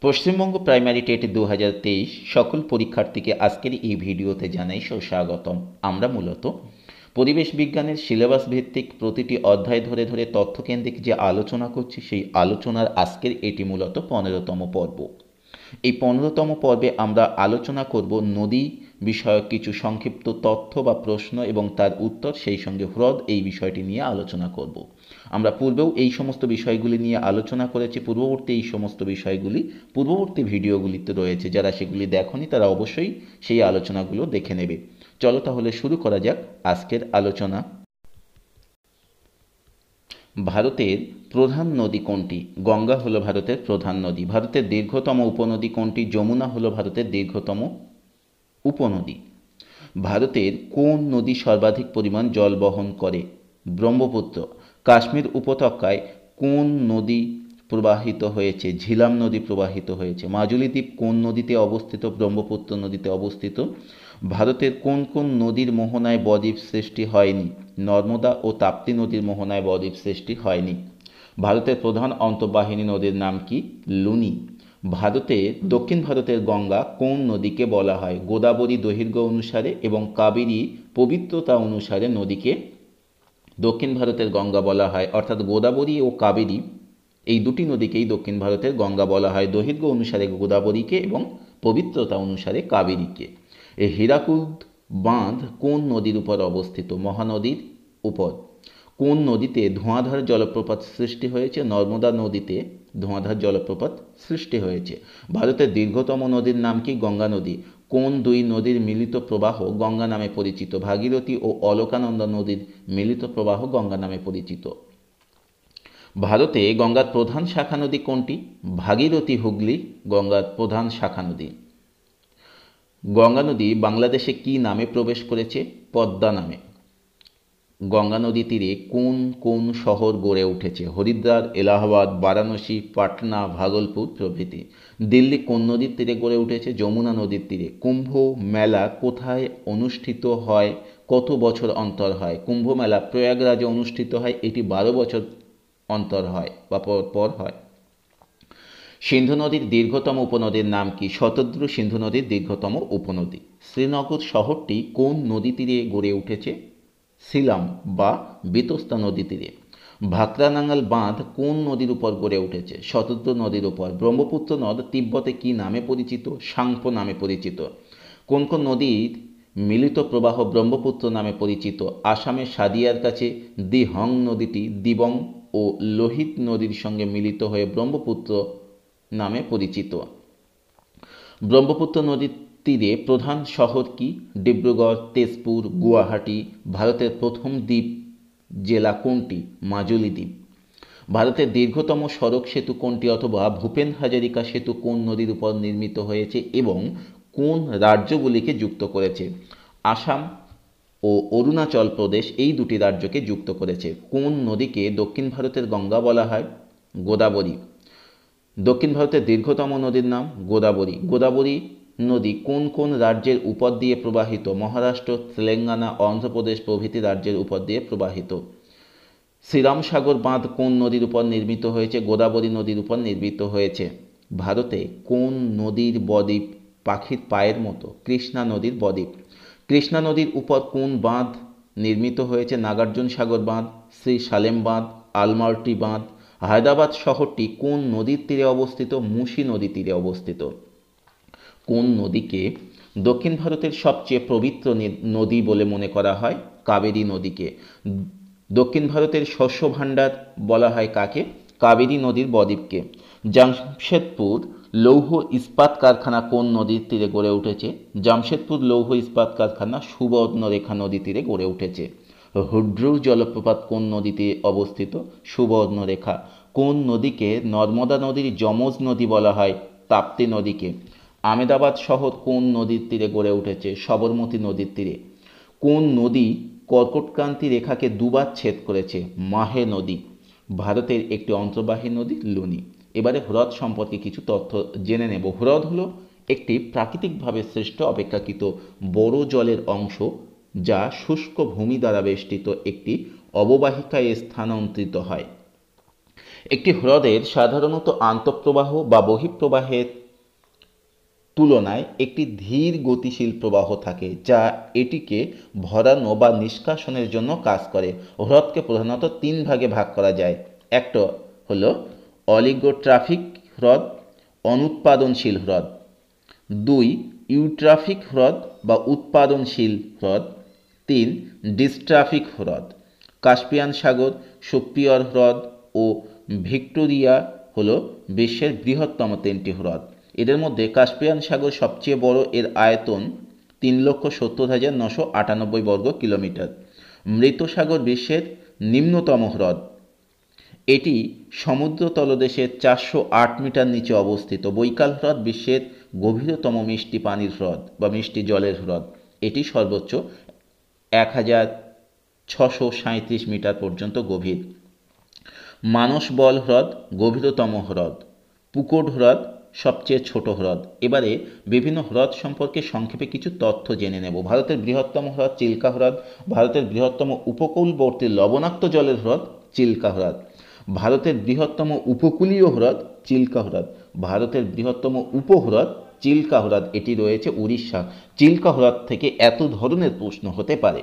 Paschimbanga primary TET 2023 সকল পরীক্ষার্থীকে আজকের এই ভিডিওতে জানাই সুস্বাগতম। আমরা মূলত পরিবেশ বিজ্ঞানের সিলেবাস ভিত্তিক প্রতিটি অধ্যায় ধরে ধরে তথ্যকেন্দ্রিক যে আলোচনা করছি, সেই আলোচনার আজকের এটি মূলত 15তম পর্ব। এই 15তম পর্বে আমরা আলোচনা করব নদী বিষয়ক কিছু সংক্ষিপ্ত তথ্য বা প্রশ্ন এবং তার উত্তর, সেই সঙ্গে হ্রদ এই বিষয়টি নিয়ে আলোচনা করব। আমরা পূর্বেও এই সমস্ত বিষয়গুলি নিয়ে আলোচনা করেছি। এই সমস্ত বিষয়গুলি পূর্ববর্তী ভিডিওগুলিতে রয়েছে। যারা সেগুলি দেখনি তারা অবশ্যই সেই আলোচনাগুলো দেখে নেবে। চলো তাহলে শুরু করা যাক আজকের আলোচনা। ভারতের প্রধান নদী কোনটি? গঙ্গা হলো ভারতের প্রধান নদী। ভারতের দীর্ঘতম উপনদী কোনটি? যমুনা হলো ভারতের দীর্ঘতম উপনদী। ভারতের কোন নদী সর্বাধিক পরিমাণ জল বহন করে? ব্রহ্মপুত্র। কাশ্মীর উপত্যকায় কোন নদী প্রবাহিত হয়েছে? ঝিলাম নদী প্রবাহিত হয়েছে। মাজুলি দ্বীপ কোন নদীতে অবস্থিত? ব্রহ্মপুত্র নদীতে অবস্থিত। ভারতের কোন কোন নদীর মোহনায় বদ্বীপ সৃষ্টি হয়নি? নর্মদা ও তাপ্তি নদীর মোহনায় বদ্বীপ সৃষ্টি হয়নি। ভারতের প্রধান অন্তর্বাহিনী নদীর নাম কি? লুনি। দক্ষিণ ভারতের গঙ্গা কোন নদীকে বলা হয়? গোদাবরী দৈর্ঘ্য অনুসারে এবং কাবেরী পবিত্রতা অনুসারে নদীকে দক্ষিণ ভারতের গঙ্গা বলা হয়। অর্থাৎ গোদাবরী ও কাবেরী এই দুটি নদীকেই দক্ষিণ ভারতের গঙ্গা বলা হয়। দৈর্ঘ্য অনুসারে গোদাবরীকে এবং পবিত্রতা অনুসারে কাবেরীকে। এই হীরাকুদ বাঁধ কোন নদীর উপর অবস্থিত? মহানদীর উপর। কোন নদীতে ধোঁয়াধার জলপ্রপাত সৃষ্টি হয়েছে? নর্মদা নদীতে ধোঁয়াধার জলপ্রপাত সৃষ্টি হয়েছে। ভারতের দীর্ঘতম নদীর নাম কি? গঙ্গা নদী। কোন দুই নদীর মিলিত প্রবাহ গঙ্গা নামে পরিচিত? ভাগীরথী ও অলকানন্দা নদীর মিলিত প্রবাহ গঙ্গা নামে পরিচিত। ভারতে গঙ্গার প্রধান শাখা নদী কোনটি? ভাগীরথী হুগলি গঙ্গার প্রধান শাখা নদী। গঙ্গা নদী বাংলাদেশে কি নামে প্রবেশ করেছে? পদ্মা নামে। গঙ্গা নদী তীরে কোন কোন শহর গড়ে উঠেছে? হরিদ্বার, এলাহাবাদ, বারাণসী, পাটনা, ভাগলপুর প্রভৃতি। দিল্লি কোন নদীর তীরে গড়ে উঠেছে? যমুনা নদীর তীরে। কুম্ভ মেলা কোথায় অনুষ্ঠিত হয়? কত বছর অন্তর হয়? কুম্ভ মেলা প্রয়াগরাজে অনুষ্ঠিত হয়। এটি 12 বছর অন্তর হয় বা পর হয়। সিন্ধু নদীর দীর্ঘতম উপনদীর নাম কি? শতদ্রু সিন্ধু নদীর দীর্ঘতম উপনদী। শ্রীনগর শহরটি কোন নদী তীরে গড়ে উঠেছে? সিলাম বা বেতস্তা নদী তীরে। ভাকরানাঙ্গাল বাঁধ কোন নদীর উপর গড়ে উঠেছে? শতদ্রু নদীর উপর। ব্রহ্মপুত্র নদ তিব্বতে কি নামে পরিচিত? সাংপো নামে পরিচিত। কোন কোন নদীর মিলিত প্রবাহ ব্রহ্মপুত্র নামে পরিচিত? আসামের সাদিয়ার কাছে দিহং নদীটি দিবং ও লোহিত নদীর সঙ্গে মিলিত হয়ে ব্রহ্মপুত্র নামে পরিচিত। ব্রহ্মপুত্র নদীর তীরে প্রধান শহর কি? ডিব্রুগড়, তেজপুর, গুয়াহাটি। ভারতের প্রথম দ্বীপ জেলা কোনটি? মাজুলি দ্বীপ। ভারতের দীর্ঘতম সড়ক সেতু কোনটি অথবা ভূপেন হাজারিকা সেতু কোন নদীর উপর নির্মিত হয়েছে এবং কোন রাজ্যগুলিকে যুক্ত করেছে? আসাম ও অরুণাচল প্রদেশ এই দুটি রাজ্যকে যুক্ত করেছে। কোন নদীকে দক্ষিণ ভারতের গঙ্গা বলা হয়? গোদাবরী। দক্ষিণ ভারতের দীর্ঘতম নদীর নাম গোদাবরী। গোদাবরী নদী কোন কোন রাজ্যের উপর দিয়ে প্রবাহিত? মহারাষ্ট্র, তেলেঙ্গানা, অন্ধ্রপ্রদেশ প্রভৃতি রাজ্যের উপর দিয়ে প্রবাহিত। শ্রীরামসাগর বাঁধ কোন নদীর উপর নির্মিত হয়েছে? গোদাবরী নদীর উপর নির্মিত হয়েছে। ভারতে কোন নদীর বদ্বীপ পাখির পায়ের মতো? কৃষ্ণা নদীর বদ্বীপ। কৃষ্ণা নদীর উপর কোন বাঁধ নির্মিত হয়েছে? নাগার্জুন সাগর বাঁধ, শ্রী সালেম বাঁধ, আলমার্টি বাঁধ। হায়দ্রাবাদ শহরটি কোন নদীর তীরে অবস্থিত? মুসি নদীর তীরে অবস্থিত। কোন নদীকে দক্ষিণ ভারতের সবচেয়ে পবিত্র নদী বলে মনে করা হয়? কাবেরী নদীকে। দক্ষিণ ভারতের শস্য ভাণ্ডার বলা হয় কাকে? কাবেরী নদীর বদ্বীপকে। জামশেদপুর লৌহ ইস্পাত কারখানা কোন নদীর তীরে গড়ে উঠেছে? জামশেদপুর লৌহ ইস্পাত কারখানা সুবর্ণরেখা নদী তীরে গড়ে উঠেছে। হুড্রু জলপ্রপাত কোন নদীতে অবস্থিত? সুবর্ণরেখা। কোন নদীকে নর্মদা নদীর যমজ নদী বলা হয়? তাপ্তি নদীকে। আমেদাবাদ শহর কোন নদীর তীরে গড়ে উঠেছে? সবরমতী নদীর তীরে। কোন নদী কর্কটক্রান্তি রেখাকে দুবার ছেদ করেছে? মাহে নদী। ভারতের একটি অন্তর্বাহী নদী লুনি। এবারে হ্রদ সম্পর্কে কিছু তথ্য জেনে নেব। হ্রদ হলো একটি প্রাকৃতিকভাবে সৃষ্ট অপেক্ষাকৃত বড় জলের অংশ, যা শুষ্ক ভূমি দ্বারা বেষ্টিত একটি অববাহিকায় স্থানান্তরিত হয়। একটি হ্রদের সাধারণত আন্তঃপ্রবাহ বা বহিঃপ্রবাহের তুলনায় একটি ধীর গতিশীল প্রবাহ থাকে, যা এটিকে ভরানো বা নিষ্কাশনের জন্য কাজ করে। হ্রদকে প্রধানত তিন ভাগে ভাগ করা যায়। একটা হলো অলিগোট্রাফিক হ্রদ, অনুৎপাদনশীল হ্রদ। দুই, ইউট্রাফিক হ্রদ বা উৎপাদনশীল হ্রদ। তিন, ডিস্ট্রাফিক হ্রদ। কাস্পিয়ান সাগর, সোপ্রিয়র হ্রদ ও ভিক্টোরিয়া হলো বিশ্বের বৃহত্তম তিনটি হ্রদ। এদের মধ্যে কাস্পিয়ান সাগর সবচেয়ে বড়, এর আয়তন 3,70,998 বর্গ কিলোমিটার। মৃত সাগর বিশ্বের নিম্নতম হ্রদ, এটি সমুদ্র তলদেশের 408 মিটার নিচে অবস্থিত। বৈকাল হ্রদ বিশ্বের গভীরতম মিষ্টি পানির হ্রদ বা মিষ্টি জলের হ্রদ, এটি সর্বোচ্চ 1,637 মিটার পর্যন্ত গভীর। মানসবল হ্রদ গভীরতম হ্রদ। পুকুর হ্রদ সবচেয়ে ছোট হ্রদ। এবারে বিভিন্ন হ্রদ সম্পর্কে সংক্ষেপে কিছু তথ্য জেনে নেব। ভারতের বৃহত্তম হ্রদ চিল্কা হ্রদ। ভারতের বৃহত্তম উপকূলবর্তী লবণাক্ত জলের হ্রদ চিল্কা হ্রদ। ভারতের বৃহত্তম উপকূলীয় হ্রদ চিল্কা হ্রদ। ভারতের বৃহত্তম উপহ্রদ চিল্কা হ্রদ, এটি রয়েছে উড়িষ্যা। চিল্কা হ্রদ থেকে এত ধরনের প্রশ্ন হতে পারে।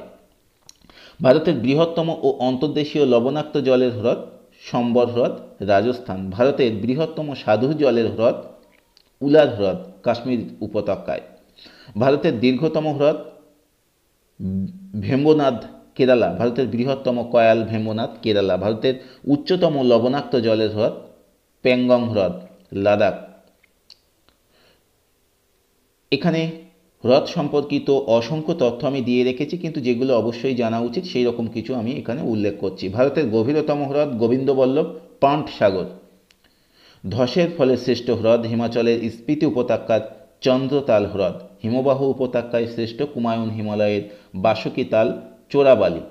ভারতের বৃহত্তম ও অন্তর্দেশীয় লবণাক্ত জলের হ্রদ সম্বর হ্রদ, রাজস্থান। ভারতের বৃহত্তম স্বাদু জলের হ্রদ উলার হ্রদ, কাশ্মীর উপত্যকায়। ভারতের দীর্ঘতম হ্রদ ভেম্বনাদ, কেরালা। ভারতের বৃহত্তম কয়াল ভেম্বনাদ, কেরালা। ভারতের উচ্চতম লবণাক্ত জলের হ্রদ প্যাংগং হ্রদ, লাদাখ। এখানে হ্রদ সম্পর্কিত অসংখ্য তথ্য আমি দিয়ে রেখেছি, কিন্তু যেগুলো অবশ্যই জানা উচিত সেই রকম কিছু আমি এখানে উল্লেখ করছি। ভারতের গভীরতম হ্রদ গোবিন্দবল্লভ পান্ট সাগর। ধসের ফলে সৃষ্ট হ্রদ হিমাচলের স্পিতি উপত্যকার চন্দ্রতাল হ্রদ। হিমবাহ উপত্যকায় সৃষ্ট কুমায়ুন হিমালয়ের বাসুকিতাল চোরাবালি।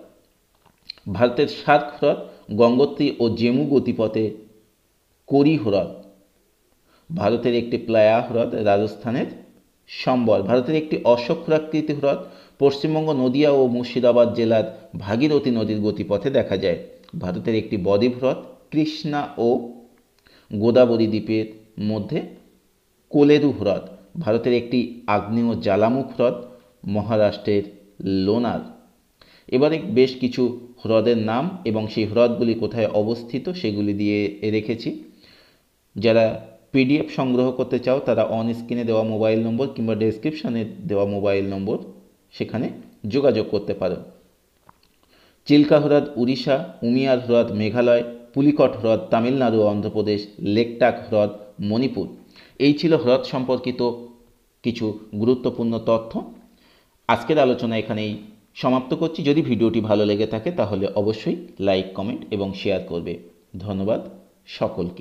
ভারতের সার্ক হ্রদ গঙ্গোত্রী ও জেমু গতিপথে কোরি হ্রদ। ভারতের একটি প্লায়া হ্রদ রাজস্থানের সম্বল। ভারতের একটি অশ্বক্ষুরাকৃতি হ্রদ পশ্চিমবঙ্গ নদিয়া ও মুর্শিদাবাদ জেলার ভাগীরথী নদীর গতিপথে দেখা যায়। ভারতের একটি বদ্বীপ হ্রদ কৃষ্ণা ও গোদাবরী দ্বীপের মধ্যে কোলেরু হ্রদ। ভারতের একটি আগ্নেয় জ্বালামুখ হ্রদ মহারাষ্ট্রের লোনার। এবারে বেশ কিছু হ্রদের নাম এবং সেই হ্রদগুলি কোথায় অবস্থিত সেগুলি দিয়ে রেখেছি। যারা পিডিএফ সংগ্রহ করতে চাও তারা অন স্ক্রিনে দেওয়া মোবাইল নম্বর কিংবা ডেসক্রিপশনে দেওয়া মোবাইল নম্বর সেখানে যোগাযোগ করতে পারো। চিল্কা হ্রদ উড়িষ্যা, উমিয়ার হ্রদ মেঘালয়, পুলিকট হ্রদ তামিলনাড়ু ও অন্ধ্রপ্রদেশ, লেকটাক হ্রদ মণিপুর। এই ছিল হ্রদ সম্পর্কিত কিছু গুরুত্বপূর্ণ তথ্য। আজকের আলোচনা এখানেই সমাপ্ত করছি। যদি ভিডিওটি ভালো লেগে থাকে তাহলে অবশ্যই লাইক, কমেন্ট এবং শেয়ার করবে। ধন্যবাদ সকলকে।